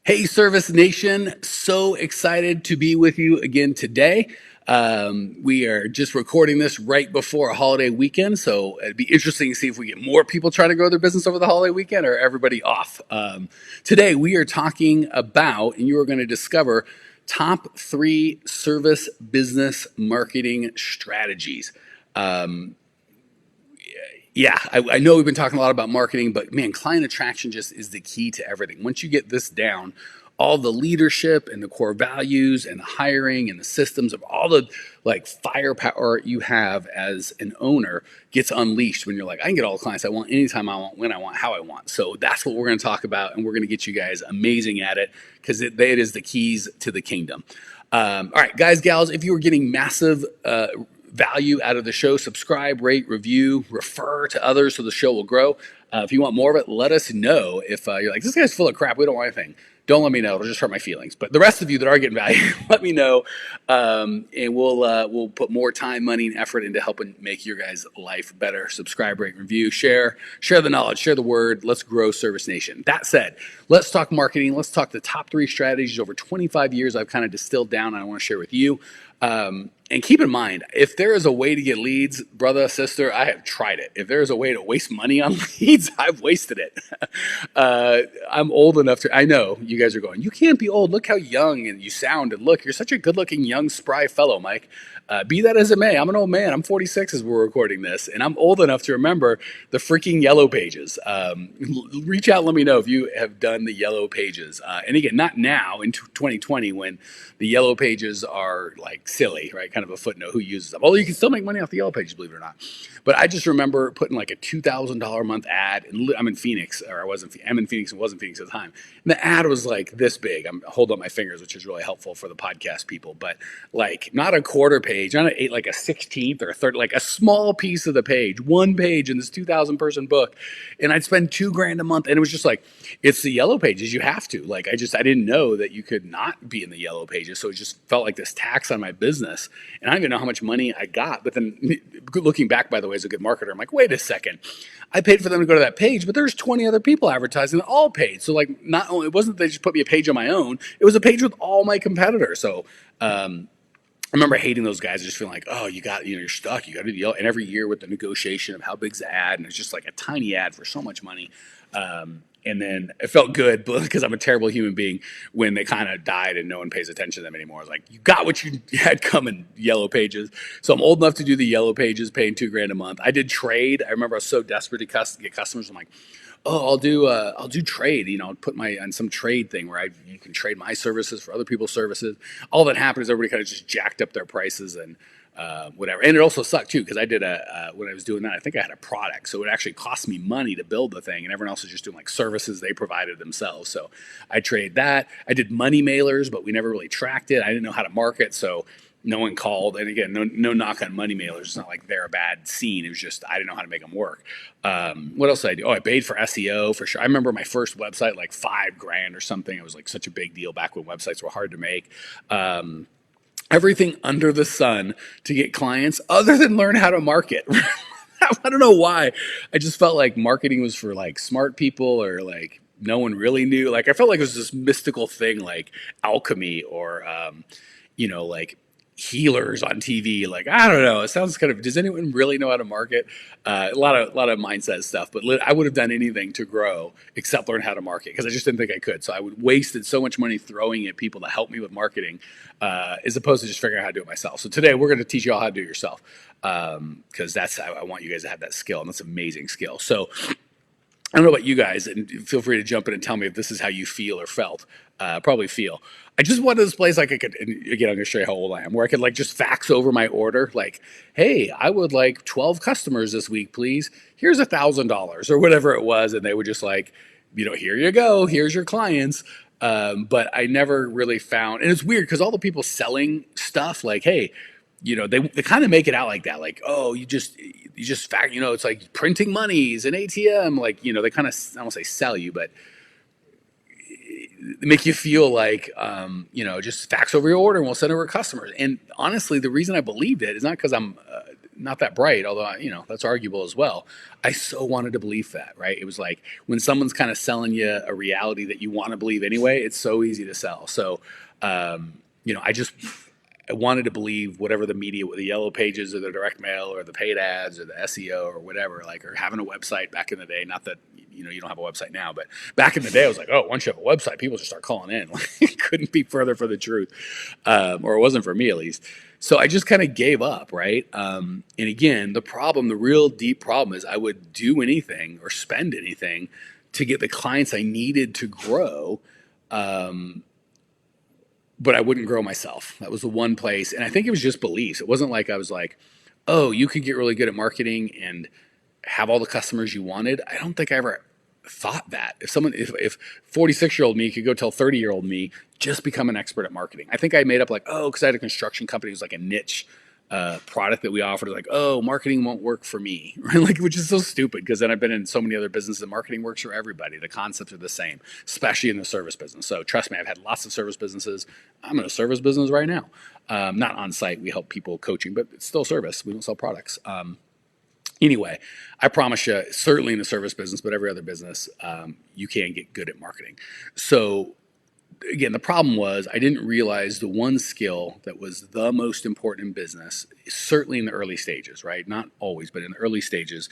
Hey, Service Nation. So excited to be with you again today. We are just recording this right before a holiday weekend, so it'd be interesting to see if we get more people trying to grow their business over the holiday weekend or everybody off. Today, we are talking about, and you are going to discover, top 3 service business marketing strategies. I know we've been talking a lot about marketing, but man, client attraction just is the key to everything. Once you get this down, all the leadership and the core values and the hiring and the systems of all the like firepower you have as an owner gets unleashed when you're like, I can get all the clients I want anytime I want, when I want, how I want. So that's what we're going to talk about, and we're going to get you guys amazing at it because it is the keys to the kingdom. All right, guys, gals, if you are getting massive value out of the show, subscribe, rate, review, refer to others so the show will grow. If you want more of it, let us know. If you're like, this guy's full of crap, we don't want anything, don't let me know. It'll just hurt my feelings. But the rest of you that are getting value, let me know, and we'll put more time, money, and effort into helping make your guys' life better. Subscribe, rate, review, share the knowledge, share the word. Let's grow Service Nation. That said, let's talk marketing. Let's talk the top 3 strategies over 25 years I've kind of distilled down and I want to share with you. And keep in mind, if there is a way to get leads, brother, sister, I have tried it. If there is a way to waste money on leads, I've wasted it. I'm old enough to, I know you guys are going, you can't be old. Look how young and you sound. And look, you're such a good looking, young, spry fellow, Mike. Be that as it may, I'm an old man. I'm 46 as we're recording this, and I'm old enough to remember the freaking Yellow Pages. Reach out and let me know if you have done the Yellow Pages. And again, not now in 2020 when the Yellow Pages are like silly, right? Kind of a footnote who uses them. Although you can still make money off the Yellow Pages, believe it or not. But I just remember putting like a $2,000 a month ad, and I'm in Phoenix, or I'm in Phoenix and wasn't Phoenix at the time. And the ad was like this big. I'm holding up my fingers, which is really helpful for the podcast people. But like not a quarter page, not like a 16th or a third, like a small piece of the page, one page in this 2,000 person book, and I'd spend $2,000 a month, and it was just like, it's the Yellow Pages. You have to. Like I didn't know that you could not be in the Yellow Pages, so it just felt like this tax on my business, and I don't even know how much money I got. But then looking back, by the way, as a good marketer, I'm like, wait a second, I paid for them to go to that page, but there's 20 other people advertising that all paid. So like, not only it wasn't that they just put me a page on my own, it was a page with all my competitors. So I remember hating those guys, just feeling like, oh, you're stuck. You got to do, and every year with the negotiation of how big's the ad, and it's just like a tiny ad for so much money. And then it felt good because I'm a terrible human being when they kind of died and no one pays attention to them anymore. It's like, you got what you had coming, Yellow Pages. So I'm old enough to do the Yellow Pages, paying $2,000 a month. I did trade. I remember I was so desperate to get customers. I'm like, oh, I'll do trade. Put my on some trade thing where you can trade my services for other people's services. All that happened is everybody kind of just jacked up their prices and whatever. And it also sucked too because I did when I was doing that, I think I had a product, so it actually cost me money to build the thing, and everyone else was just doing like services they provided themselves. So I traded that. I did money mailers, but we never really tracked it. I didn't know how to market, so no one called. And again, no knock on money mailers. It's not like they're a bad scene. It was just I didn't know how to make them work. What else did I do? Oh, I paid for SEO for sure. I remember my first website, like $5,000 or something. It was like such a big deal back when websites were hard to make. Everything under the sun to get clients other than learn how to market. I don't know why. I just felt like marketing was for like smart people or like no one really knew. Like I felt like it was this mystical thing like alchemy or, like healers on TV. Like, I don't know. It sounds kind of, does anyone really know how to market? A lot of mindset stuff, but I would have done anything to grow except learn how to market because I just didn't think I could. So I would wasted so much money throwing at people to help me with marketing as opposed to just figuring out how to do it myself. So today we're going to teach you all how to do it yourself because I want you guys to have that skill, and that's an amazing skill. So I don't know about you guys, and feel free to jump in and tell me if this is how you feel or felt. Probably feel. I just wanted this place like I could, and again, I'm going to show you how old I am, where I could like just fax over my order. Like, hey, I would like 12 customers this week, please. Here's $1,000 or whatever it was. And they would just like, here you go. Here's your clients. But I never really found, and it's weird because all the people selling stuff like, hey, they kind of make it out like that. Like, oh, you just fact, it's like printing monies and ATM. Like, they kind of, I don't say sell you, but make you feel like, just fax over your order and we'll send over customers. And honestly, the reason I believed it is not because I'm not that bright, although, that's arguable as well. I so wanted to believe that, right? It was like when someone's kind of selling you a reality that you want to believe anyway, it's so easy to sell. So, I wanted to believe whatever the media, the yellow pages or the direct mail or the paid ads or the SEO or whatever, like, or having a website back in the day. Not that, you don't have a website now, but back in the day, I was like, oh, once you have a website, people just start calling in. It couldn't be further from the truth, or it wasn't for me at least. So I just kind of gave up, right? And again, the real deep problem is I would do anything or spend anything to get the clients I needed to grow. But I wouldn't grow myself. That was the one place. And I think it was just beliefs. It wasn't like I was like, oh, you could get really good at marketing and have all the customers you wanted. I don't think I ever thought that. If 46-year-old me could go tell 30-year-old me, just become an expert at marketing. I think I made up like, oh, because I had a construction company. It was like a niche product that we offered, like, oh, marketing won't work for me, right? Like, which is so stupid because then I've been in so many other businesses and marketing works for everybody. The concepts are the same, especially in the service business. So trust me, I've had lots of service businesses. I'm in a service business right now. Not on site. We help people coaching, but it's still service. We don't sell products. Anyway, I promise you, certainly in the service business, but every other business, you can get good at marketing. So again, the problem was I didn't realize the one skill that was the most important in business, certainly in the early stages, right? Not always, but in the early stages,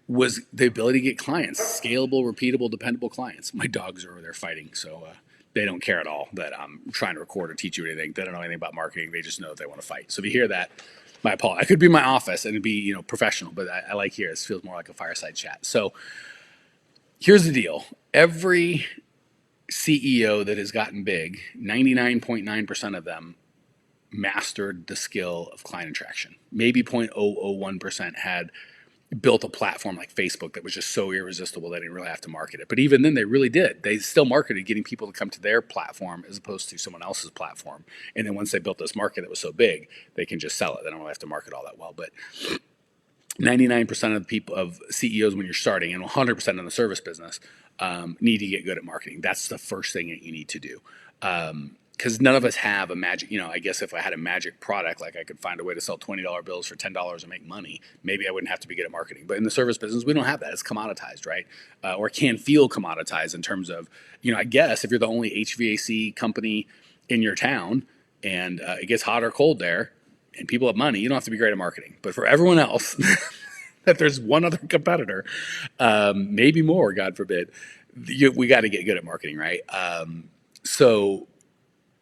was the ability to get clients, scalable, repeatable, dependable clients. My dogs are over there fighting, so they don't care at all that I'm trying to record or teach you anything. They don't know anything about marketing. They just know that they want to fight. So if you hear that, my apologies. I could be in my office and it'd be, professional, but I like here. This feels more like a fireside chat. So here's the deal. Every CEO that has gotten big, 99.9% of them mastered the skill of client attraction. Maybe 0.001% had built a platform like Facebook that was just so irresistible they didn't really have to market it. But even then, they really did. They still marketed getting people to come to their platform as opposed to someone else's platform. And then once they built this market that was so big, they can just sell it. They don't really have to market all that well. But 99% of the people, of CEOs when you're starting, and 100% in the service business, need to get good at marketing. That's the first thing that you need to do. Because none of us have a magic, I guess if I had a magic product, like I could find a way to sell $20 bills for $10 and make money, maybe I wouldn't have to be good at marketing. But in the service business, we don't have that. It's commoditized, right? Or can feel commoditized in terms of, I guess if you're the only HVAC company in your town and it gets hot or cold there and people have money, you don't have to be great at marketing. But for everyone else, that there's one other competitor, maybe more, God forbid, we got to get good at marketing, right? So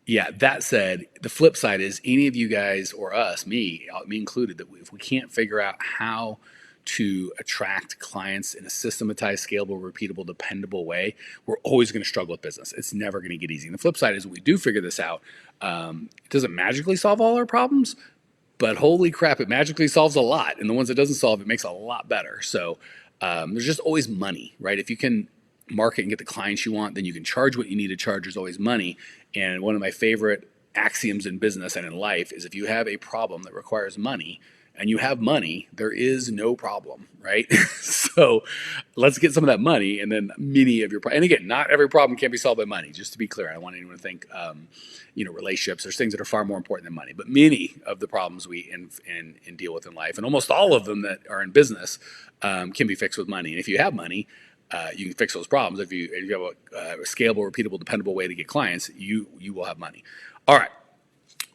yeah, that said, the flip side is any of you guys or us, me included, that if we can't figure out how to attract clients in a systematized, scalable, repeatable, dependable way, we're always going to struggle with business. It's never going to get easy. And the flip side is when we do figure this out, it doesn't magically solve all our problems, but holy crap, it magically solves a lot. And the ones it doesn't solve, it makes a lot better. So there's just always money, right? If you can market and get the clients you want, then you can charge what you need to charge. There's always money. And one of my favorite axioms in business and in life is if you have a problem that requires money and you have money, there is no problem, right? So let's get some of that money and then many of your, and again, not every problem can be solved by money, just to be clear. I don't want anyone to think, relationships, there's things that are far more important than money, but many of the problems we and deal with in life, and almost all of them that are in business can be fixed with money. And if you have money, you can fix those problems. If you have a scalable, repeatable, dependable way to get clients, you will have money. All right.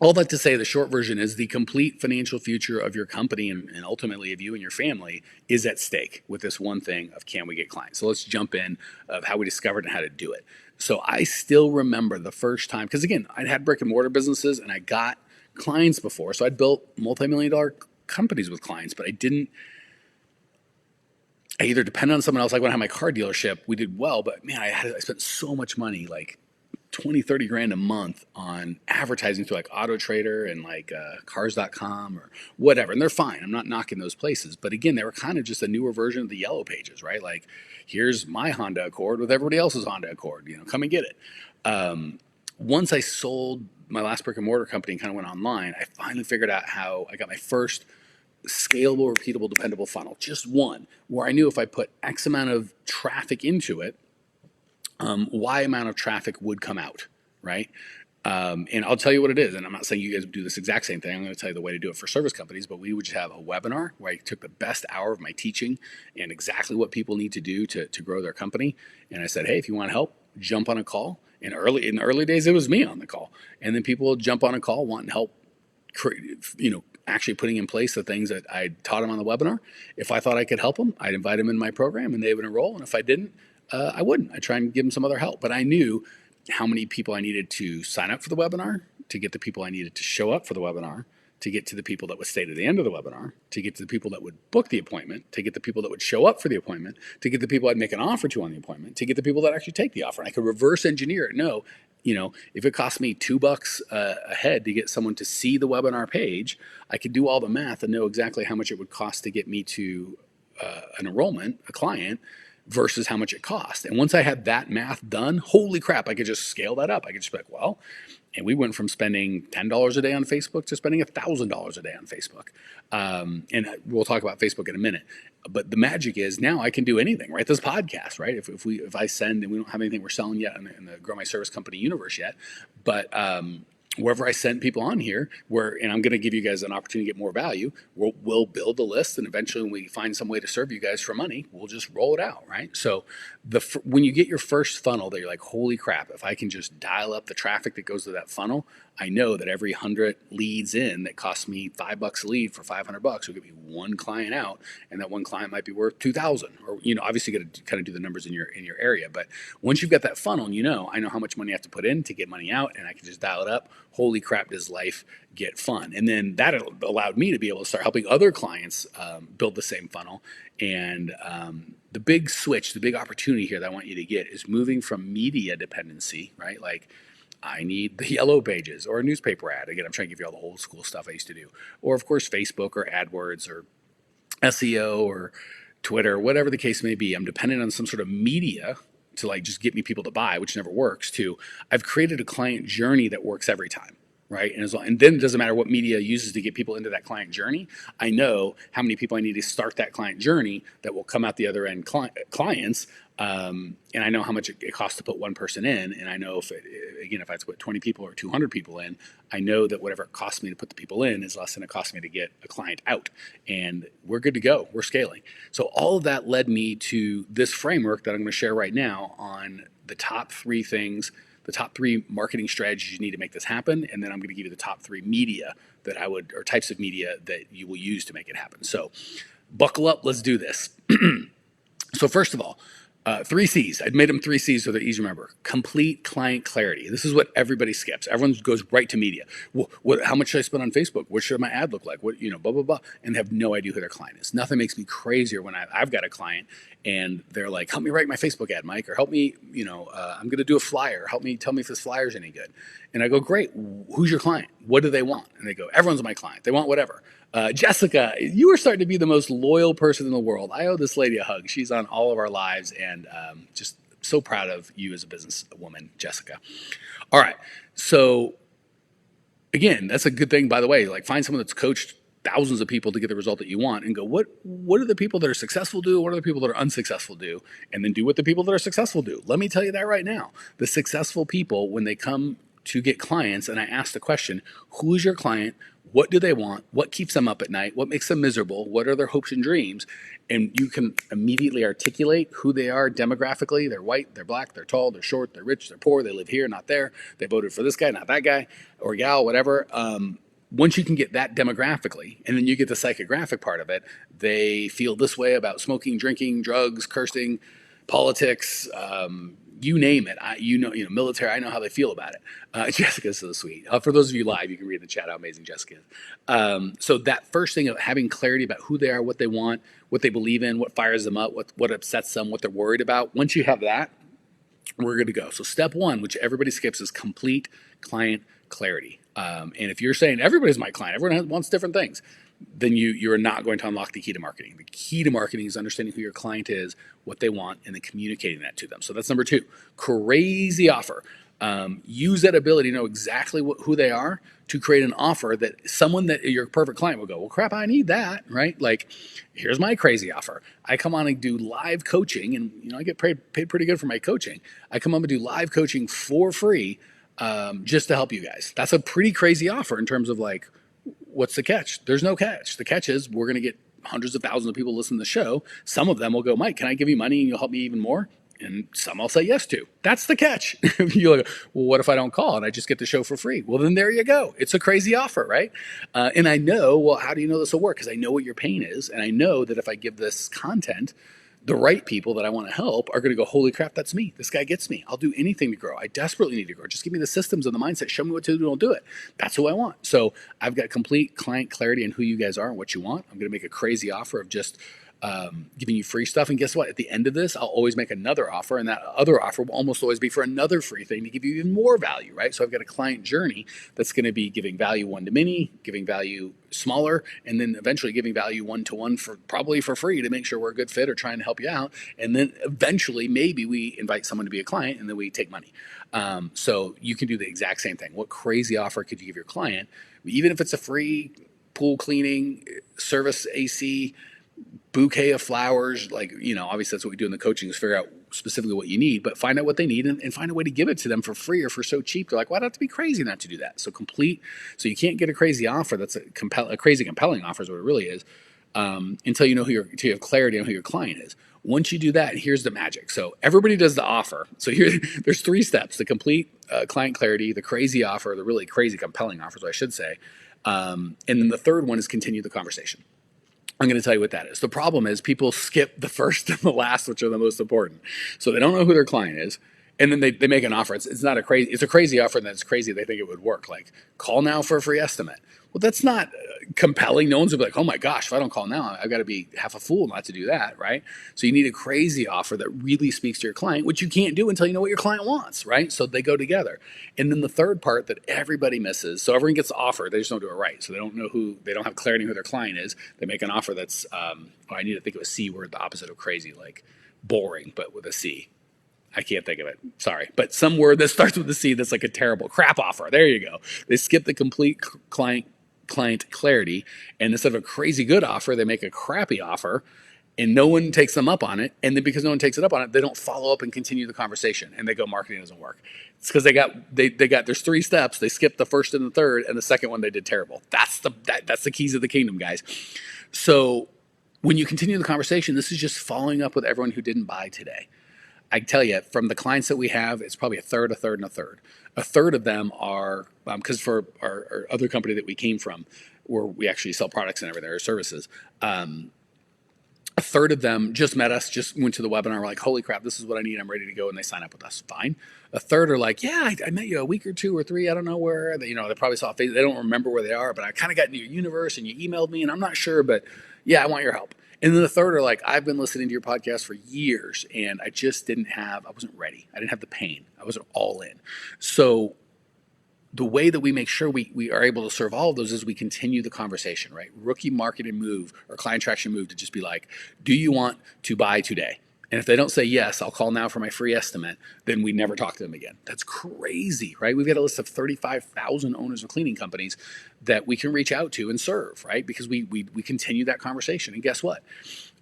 All that to say, the short version is the complete financial future of your company and ultimately of you and your family is at stake with this one thing of can we get clients. So let's jump in of how we discovered and how to do it. So I still remember the first time, because again, I'd had brick and mortar businesses and I got clients before. So I'd built multi-million-dollar companies with clients, but I either depended on someone else. Like when I had my car dealership, we did well, but man, I spent so much money, like 20, 30 grand a month on advertising through like Auto Trader and like cars.com or whatever. And they're fine. I'm not knocking those places. But again, they were kind of just a newer version of the Yellow Pages, right? Like here's my Honda Accord with everybody else's Honda Accord, come and get it. Once I sold my last brick and mortar company and kind of went online, I finally figured out how I got my first scalable, repeatable, dependable funnel, just one, where I knew if I put X amount of traffic into it, Y amount of traffic would come out, right? And I'll tell you what it is. And I'm not saying you guys do this exact same thing. I'm going to tell you the way to do it for service companies. But we would just have a webinar where I took the best hour of my teaching and exactly what people need to do to grow their company. And I said, hey, if you want help, jump on a call. In the early days, it was me on the call. And then people would jump on a call wanting help, actually putting in place the things that I taught them on the webinar. If I thought I could help them, I'd invite them in my program and they would enroll. And if I didn't, I wouldn't. I'd try and give them some other help. But I knew how many people I needed to sign up for the webinar, to get the people I needed to show up for the webinar, to get to the people that would stay to the end of the webinar, to get to the people that would book the appointment, to get the people that would show up for the appointment, to get the people I'd make an offer to on the appointment, to get the people that actually take the offer. And I could reverse engineer it. No, if it cost me $2 a head to get someone to see the webinar page, I could do all the math and know exactly how much it would cost to get me to an enrollment, a client, versus how much it cost. And once I had that math done, holy crap, I could just scale that up. I could just be like, well, and we went from spending $10 a day on Facebook to spending $1,000 a day on Facebook. And we'll talk about Facebook in a minute. But the magic is now I can do anything, right? This podcast, right? If I send, and we don't have anything we're selling yet in the Grow My Service Company universe yet, but wherever I send people on here, and I'm going to give you guys an opportunity to get more value, we'll build a list, and eventually when we find some way to serve you guys for money, we'll just roll it out, right? So when you get your first funnel that you're like, holy crap, if I can just dial up the traffic that goes to that funnel, I know that every 100 leads in that costs me $5 a lead for $500 will give me one client out, and that one client might be worth 2,000. Or obviously you got to kind of do the numbers in your area. But once you've got that funnel, and I know how much money I have to put in to get money out, and I can just dial it up. Holy crap, does life get fun? And then that allowed me to be able to start helping other clients build the same funnel. And the big switch, the big opportunity here that I want you to get is moving from media dependency, right? Like, I need the yellow pages or a newspaper ad. Again, I'm trying to give you all the old school stuff I used to do. Or, of course, Facebook or AdWords or SEO or Twitter, whatever the case may be. I'm dependent on some sort of media to just get me people to buy, which never works, to I've created a client journey that works every time. Right. And then it doesn't matter what media uses to get people into that client journey. I know how many people I need to start that client journey that will come out the other end clients. And I know how much it costs to put one person in. And I know if I have to put 20 people or 200 people in, I know that whatever it costs me to put the people in is less than it costs me to get a client out. And we're good to go. We're scaling. So all of that led me to this framework that I'm going to share right now on the top 3 things, the top 3 marketing strategies you need to make this happen. And then I'm going to give you the top 3 media or types of media that you will use to make it happen. So buckle up. Let's do this. So first of all, 3 C's. I'd made them 3 C's so they're easy to remember. Complete client clarity. This is what everybody skips. Everyone goes right to media. Well, how much should I spend on Facebook? What should my ad look like? What, blah, blah, blah. And they have no idea who their client is. Nothing makes me crazier when I've got a client and they're like, help me write my Facebook ad, Mike, or help me, I'm going to do a flyer. Tell me if this flyer's any good. And I go, great. Who's your client? What do they want? And they go, everyone's my client. They want whatever. Jessica, you are starting to be the most loyal person in the world. I owe this lady a hug. She's on all of our lives, and just so proud of you as a businesswoman, Jessica. All right. So again, that's a good thing, by the way. Find someone that's coached thousands of people to get the result that you want, and go, what do the people that are successful do? What are the people that are unsuccessful do? And then do what the people that are successful do. Let me tell you that right now. The successful people, when they come to get clients, and I ask the question, who is your client? What do they want? What keeps them up at night? What makes them miserable? What are their hopes and dreams? And you can immediately articulate who they are demographically. They're white, they're black, they're tall, they're short, they're rich, they're poor, they live here, not there. They voted for this guy, not that guy, or gal, whatever. Once you can get that demographically, and then you get the psychographic part of it, they feel this way about smoking, drinking, drugs, cursing, politics, you name it. Military. I know how they feel about it. Jessica's so sweet. For those of you live, you can read in the chat how amazing Jessica is. So that first thing of having clarity about who they are, what they want, what they believe in, what fires them up, what upsets them, what they're worried about. Once you have that, we're good to go. So step 1, which everybody skips, is complete client clarity. And if you're saying everybody's my client, everyone wants different things, then you're not going to unlock the key to marketing. The key to marketing is understanding who your client is, what they want, and then communicating that to them. So that's number 2. Crazy offer. Use that ability to know exactly who they are to create an offer that someone that your perfect client will go, well, crap, I need that, right? Here's my crazy offer. I come on and do live coaching, and I get paid pretty good for my coaching. I come on and do live coaching for free just to help you guys. That's a pretty crazy offer in terms of like, what's the catch? There's no catch. The catch is we're going to get hundreds of thousands of people listening to the show. Some of them will go, Mike, can I give you money and you'll help me even more? And some I'll say yes to. That's the catch. You're like, well, what if I don't call and I just get the show for free? Well, then there you go. It's a crazy offer, right? And I know, well, how do you know this will work? Because I know what your pain is. And I know that if I give this content, the right people that I want to help are going to go, holy crap, that's me. This guy gets me. I'll do anything to grow. I desperately need to grow. Just give me the systems and the mindset. Show me what to do and I'll do it. That's who I want. So I've got complete client clarity in who you guys are and what you want. I'm going to make a crazy offer of just giving you free stuff. And guess what? At the end of this, I'll always make another offer. And that other offer will almost always be for another free thing to give you even more value, right? So I've got a client journey that's going to be giving value one to many, giving value smaller, and then eventually giving value one to one for probably for free to make sure we're a good fit or trying to help you out. And then eventually maybe we invite someone to be a client and then we take money. So you can do the exact same thing. What crazy offer could you give your client? Even if it's a free pool cleaning, service AC, bouquet of flowers, like, obviously that's what we do in the coaching is figure out specifically what you need, but find out what they need and find a way to give it to them for free or for so cheap. They're like, well, I'd have to be crazy not to do that. So you can't get a crazy offer. That's a crazy compelling offer is what it really is. Until you have clarity on who your client is. Once you do that, here's the magic. So everybody does the offer. So there's 3 steps: the complete client clarity, the crazy offer, the really crazy compelling offers, I should say. And then the third one is continue the conversation. I'm going to tell you what that is. The problem is people skip the first and the last, which are the most important. So they don't know who their client is. And then they make an offer. It's a crazy offer, and then it's crazy they think it would work. Like, call now for a free estimate. Well, that's not compelling. No one's going to be like, oh my gosh, if I don't call now, I've got to be half a fool not to do that, right? So you need a crazy offer that really speaks to your client, which you can't do until you know what your client wants, right? So they go together. And then the third part that everybody misses, so everyone gets the offer, they just don't do it right. So they don't have clarity on who their client is. They make an offer that's, I need to think of a C word, the opposite of crazy, like boring, but with a C. I can't think of it. Sorry. But some word that starts with a C that's like a terrible crap offer. There you go. They skip the complete client clarity, and instead of a crazy good offer, they make a crappy offer, and no one takes them up on it. And then because no one takes it up on it, they don't follow up and continue the conversation, and they go, marketing doesn't work. It's because they got there's 3 steps. They skipped the first and the third, and the second one they did terrible. That's the keys of the kingdom, guys. So when you continue the conversation, this is just following up with everyone who didn't buy today. I tell you, from the clients that we have, it's probably a third, and a third. A third of them are, because for our other company that we came from, where we actually sell products and everything, or services, a third of them just met us, just went to the webinar, were like, holy crap, this is what I need, I'm ready to go, and they sign up with us. Fine. A third are like, yeah, I met you a week or 2 or 3, I don't know where. They probably saw Facebook, they don't remember where they are, but I kind of got into your universe, and you emailed me, and I'm not sure, but yeah, I want your help. And then the third are like, I've been listening to your podcast for years, and I just I wasn't ready. I didn't have the pain. I wasn't all in. So the way that we make sure we are able to serve all of those is we continue the conversation, right? Rookie marketing move or client traction move to just be like, do you want to buy today? And if they don't say yes, I'll call now for my free estimate, then we never talk to them again. That's crazy, right? We've got a list of 35,000 owners of cleaning companies that we can reach out to and serve, right? Because we continue that conversation. And guess what?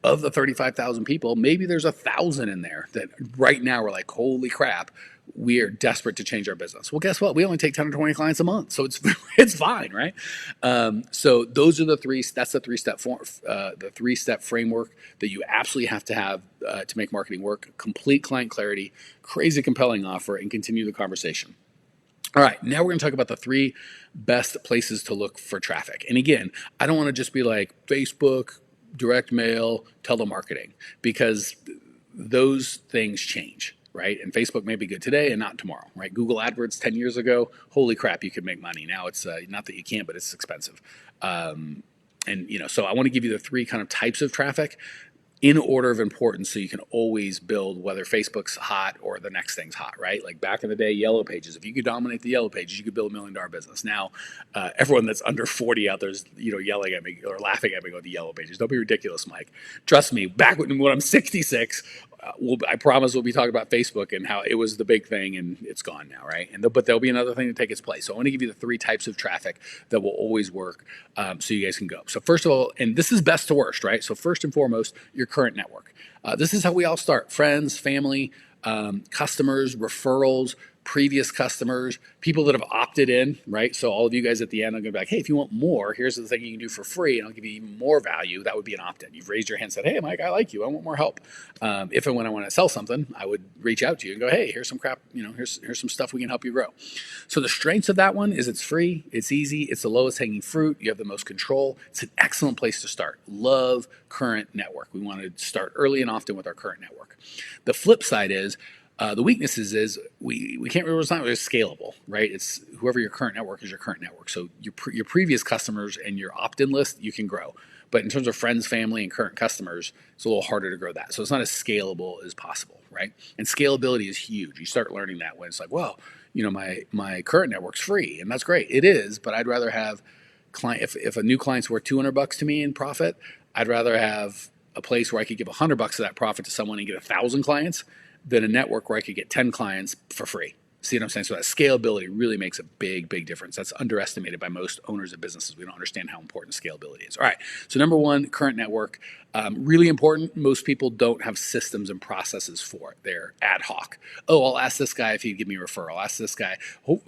Of the 35,000 people, maybe there's 1,000 in there that right now we're like, holy crap, we are desperate to change our business. Well, guess what? We only take 10 or 20 clients a month, so it's fine, right? So those are the 3. That's the 3-step framework that you absolutely have to make marketing work. Complete client clarity, crazy compelling offer, and continue the conversation. All right, now we're going to talk about the 3 best places to look for traffic. And again, I don't want to just be like Facebook, direct mail, telemarketing, because those things change. Right? And Facebook may be good today and not tomorrow, right? Google AdWords 10 years ago, holy crap, you could make money. Now it's not that you can't, but it's expensive. And so I want to give you the 3 kind of types of traffic in order of importance, so you can always build whether Facebook's hot or the next thing's hot, right? Like back in the day, Yellow Pages. If you could dominate the Yellow Pages, you could build $1 million business. Now, everyone that's under 40 out there's yelling at me or laughing at me going, the Yellow Pages. Don't be ridiculous, Mike. Trust me. Back when I'm 66, I promise we'll be talking about Facebook and how it was the big thing, and it's gone now, right? But there'll be another thing to take its place. So I want to give you the 3 types of traffic that will always work, so you guys can go. So first of all, and this is best to worst, right? So first and foremost, your current network. This is how we all start: friends, family, customers, referrals, previous customers, people that have opted in, right? So all of you guys at the end, I'm going to be like, hey, if you want more, here's the thing you can do for free, and I'll give you even more value. That would be an opt-in. You've raised your hand and said, hey, Mike, I like you. I want more help. If and when I want to sell something, I would reach out to you and go, hey, here's some crap, here's some stuff we can help you grow. So the strengths of that one is it's free, it's easy, it's the lowest hanging fruit, you have the most control. It's an excellent place to start. Love current network. We want to start early and often with our current network. The flip side is, the weaknesses is we can't really, it's not really scalable, right? It's whoever your current network is your current network. So your previous customers and your opt-in list, you can grow. But in terms of friends, family, and current customers, it's a little harder to grow that. So it's not as scalable as possible, right? And scalability is huge. You start learning that when it's like, well, my current network's free, and that's great. It is, but I'd rather have if a new client's worth $200 to me in profit, I'd rather have a place where I could give $100 of that profit to someone and get 1,000 clients than a network where I could get 10 clients for free. See what I'm saying? So that scalability really makes a big, big difference. That's underestimated by most owners of businesses. We don't understand how important scalability is. All right. So number one, current network, really important. Most people don't have systems and processes for it. They're ad hoc. Oh, I'll ask this guy if he'd give me a referral. I'll ask this guy.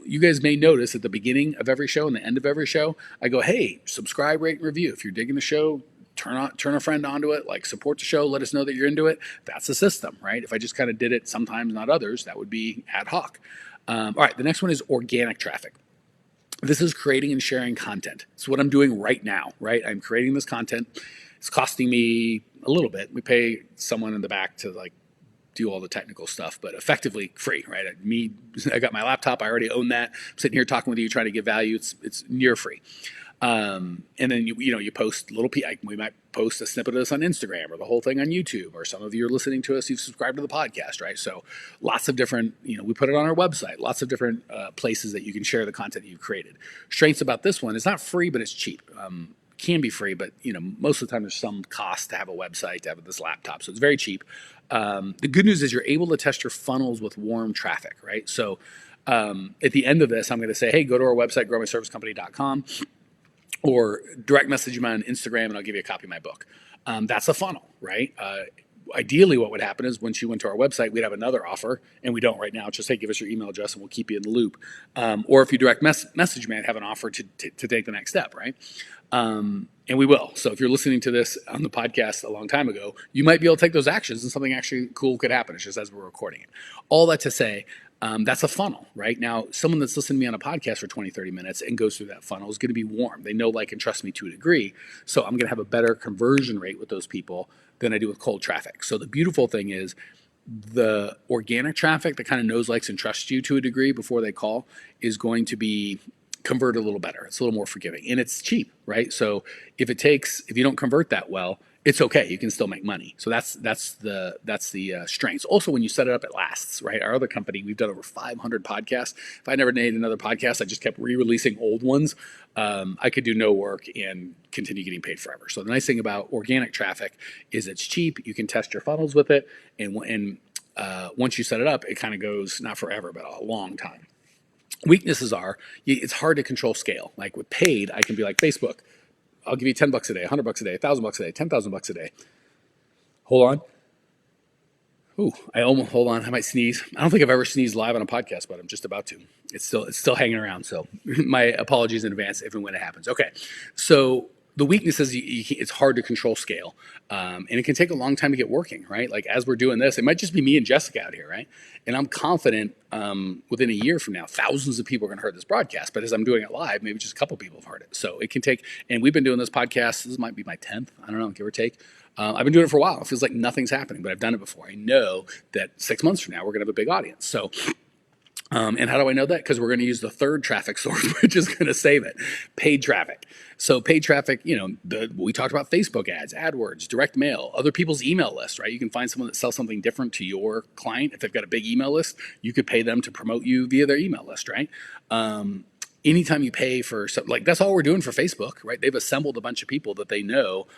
You guys may notice at the beginning of every show and the end of every show, I go, hey, subscribe, rate, and review. If you're digging the show, turn a friend onto it, like support the show, let us know that you're into it. That's the system, right? If I just kind of did it sometimes, not others, that would be ad hoc. All right, the next one is organic traffic. This is creating and sharing content. It's what I'm doing right now, right? I'm creating this content. It's costing me a little bit. We pay someone in the back to do all the technical stuff, but effectively free, right? I got my laptop. I already own that. I'm sitting here talking with you, trying to give value. It's near free. And then you post we might post a snippet of this on Instagram or the whole thing on YouTube, or some of you are listening to us, you've subscribed to the podcast, right? So lots of different, we put it on our website, lots of different places that you can share the content that you've created. Strengths about this one, it's not free, but it's cheap. Can be free, but most of the time there's some cost to have a website, to have this laptop. So it's very cheap. The good news is you're able to test your funnels with warm traffic, right? So at the end of this, I'm going to say, hey, go to our website, growmyservicecompany.com. or direct message me on Instagram and I'll give you a copy of my book. That's a funnel, right? Ideally, what would happen is once you went to our website, we'd have another offer, and we don't right now. It's just, hey, give us your email address and we'll keep you in the loop. Or if you direct message me, I'd have an offer to take the next step, right? And we will. So if you're listening to this on the podcast a long time ago, you might be able to take those actions and something actually cool could happen. It's just as we're recording it. All that to say, that's a funnel, right? Now, someone that's listening to me on a podcast for 20, 30 minutes and goes through that funnel is going to be warm. They know, like, and trust me to a degree. So I'm going to have a better conversion rate with those people than I do with cold traffic. So the beautiful thing is the organic traffic that kind of knows, likes, and trusts you to a degree before they call is going to be convert a little better. It's a little more forgiving and it's cheap, right? So if you don't convert that well, it's okay. You can still make money. So that's the strengths. Also, when you set it up, it lasts, right? Our other company, we've done over 500 podcasts. If I never made another podcast, I just kept re-releasing old ones. I could do no work and continue getting paid forever. So the nice thing about organic traffic is it's cheap. You can test your funnels with it, and once you set it up, it kind of goes not forever, but a long time. Weaknesses are it's hard to control scale. Like with paid, I can be like Facebook. I'll give you $10 a day, $100 a day, $1,000 a day, $10,000 a day. Hold on. Hold on. I might sneeze. I don't think I've ever sneezed live on a podcast, but I'm just about to. It's still hanging around. So my apologies in advance if and when it happens. Okay. So the weakness is it's hard to control scale, and it can take a long time to get working, right? Like as we're doing this, it might just be me and Jessica out here, right? And I'm confident within a year from now, thousands of people are going to hear this broadcast. But as I'm doing it live, maybe just a couple people have heard it. So it can take, and we've been doing this podcast. This might be my 10th. I don't know, give or take. I've been doing it for a while. It feels like nothing's happening, but I've done it before. I know that 6 months from now, we're going to have a big audience. So and how do I know that? Because we're going to use the third traffic source, which is going to save it. Paid traffic. So paid traffic, we talked about Facebook ads, AdWords, direct mail, other people's email lists, right? You can find someone that sells something different to your client. If they've got a big email list, you could pay them to promote you via their email list, right? Anytime you pay for something, that's all we're doing for Facebook, right? They've assembled a bunch of people that they know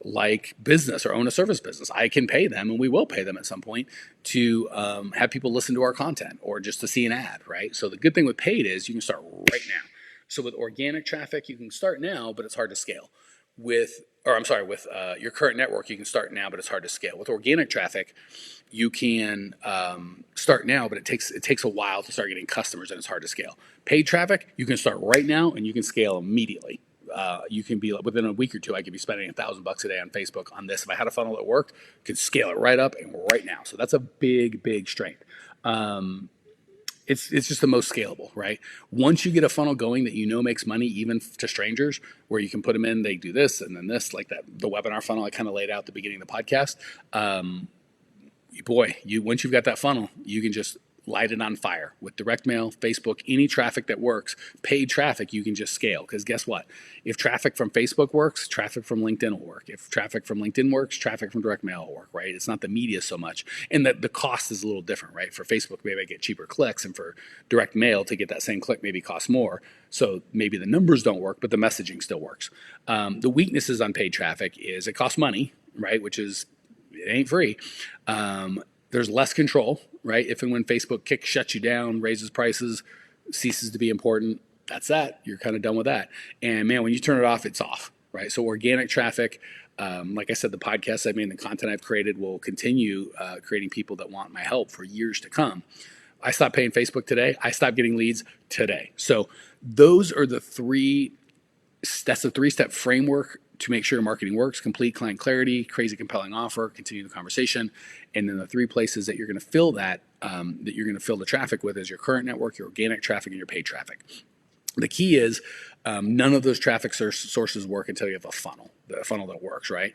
like business or own a service business. I can pay them, and we will pay them at some point to have people listen to our content or just to see an ad, right? So the good thing with paid is you can start right now. So with organic traffic, you can start now, but it's hard to scale. With or I'm sorry, with your current network, you can start now, but it's hard to scale. With organic traffic, you can start now, but it takes a while to start getting customers, and it's hard to scale. Paid traffic, you can start right now, and you can scale immediately. You can be within a week or two. I could be spending $1,000 a day on Facebook on this. If I had a funnel that worked, could scale it right up and right now. So that's a big strength. It's just the most scalable, right? Once you get a funnel going that you know makes money, even to strangers, where you can put them in, they do this and then this, like that the webinar funnel I kind of laid out at the beginning of the podcast. Once you've got that funnel, you can just light it on fire with direct mail, Facebook, any traffic that works, paid traffic, you can just scale. Because guess what? If traffic from Facebook works, traffic from LinkedIn will work. If traffic from LinkedIn works, traffic from direct mail will work, right? It's not the media so much. And the cost is a little different, right? For Facebook, maybe I get cheaper clicks, and for direct mail to get that same click maybe costs more. So maybe the numbers don't work, but the messaging still works. The weaknesses on paid traffic is it costs money, right? Which is, it ain't free. There's less control, right? If and when Facebook shuts you down, raises prices, ceases to be important, that's that. You're kind of done with that. And man, when you turn it off, it's off, right? So organic traffic, like I said, the podcasts I made, the content I've created will continue creating people that want my help for years to come. I stopped paying Facebook today. I stopped getting leads today. So those are the that's a three-step framework to make sure marketing works: complete client clarity, crazy compelling offer, continue the conversation. And then the three places that you're going to fill that you're going to fill the traffic with is your current network, your organic traffic, and your paid traffic. The key is none of those traffic sources work until you have a funnel that works, right?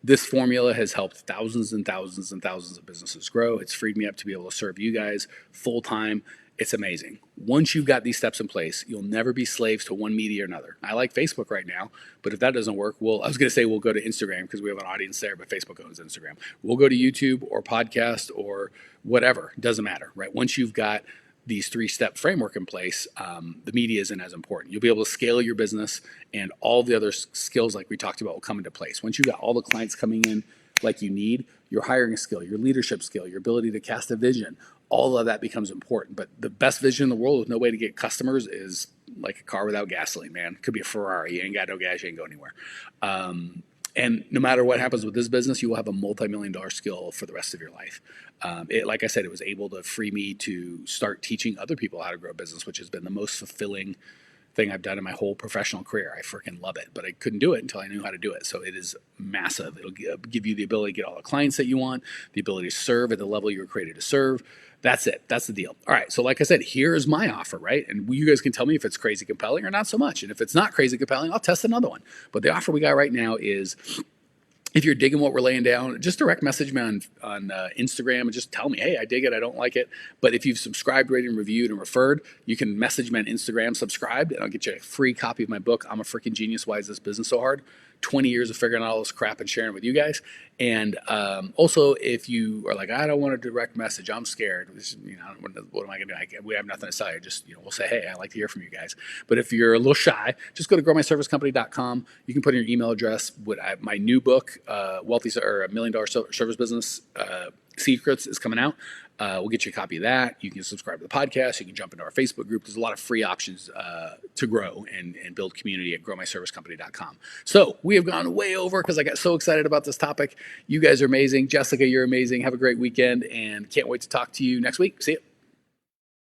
This formula has helped thousands and thousands and thousands of businesses grow. It's freed me up to be able to serve you guys full time. It's amazing. Once you've got these steps in place, you'll never be slaves to one media or another. I like Facebook right now, but if that doesn't work, we'll go to Instagram because we have an audience there, but Facebook owns Instagram. We'll go to YouTube or podcast or whatever. It doesn't matter, right? Once you've got these three-step framework in place, the media isn't as important. You'll be able to scale your business, and all the other skills like we talked about will come into place. Once you've got all the clients coming in like you need, your hiring skill, your leadership skill, your ability to cast a vision, all of that becomes important. But the best vision in the world with no way to get customers is like a car without gasoline, man. It could be a Ferrari. You ain't got no gas, you ain't go anywhere. And no matter what happens with this business, you will have a multi-million-dollar skill for the rest of your life. Like I said, it was able to free me to start teaching other people how to grow a business, which has been the most fulfilling thing I've done in my whole professional career. I freaking love it, but I couldn't do it until I knew how to do it. So it is massive. It'll give you the ability to get all the clients that you want, the ability to serve at the level you were created to serve. That's it. That's the deal. All right. So like I said, here's my offer, right? And you guys can tell me if it's crazy compelling or not so much. And if it's not crazy compelling, I'll test another one. But the offer we got right now is, if you're digging what we're laying down, just direct message me on Instagram and just tell me, hey, I dig it, I don't like it. But if you've subscribed, rated, and reviewed, and referred, you can message me on Instagram, subscribed, and I'll get you a free copy of my book, I'm a Freaking Genius, Why Is This Business So Hard? 20 years of figuring out all this crap and sharing it with you guys. And also, if you are like, I don't want a direct message, I'm scared. What am I going to do? We have nothing to say. We'll say, hey, I'd like to hear from you guys. But if you're a little shy, just go to growmyservicecompany.com. You can put in your email address. My new book, $1 Million Service Business Secrets, is coming out. We'll get you a copy of that. You can subscribe to the podcast. You can jump into our Facebook group. There's a lot of free options to grow and build community at growmyservicecompany.com. So we have gone way over because I got so excited about this topic. You guys are amazing. Jessica, you're amazing. Have a great weekend, and can't wait to talk to you next week. See you.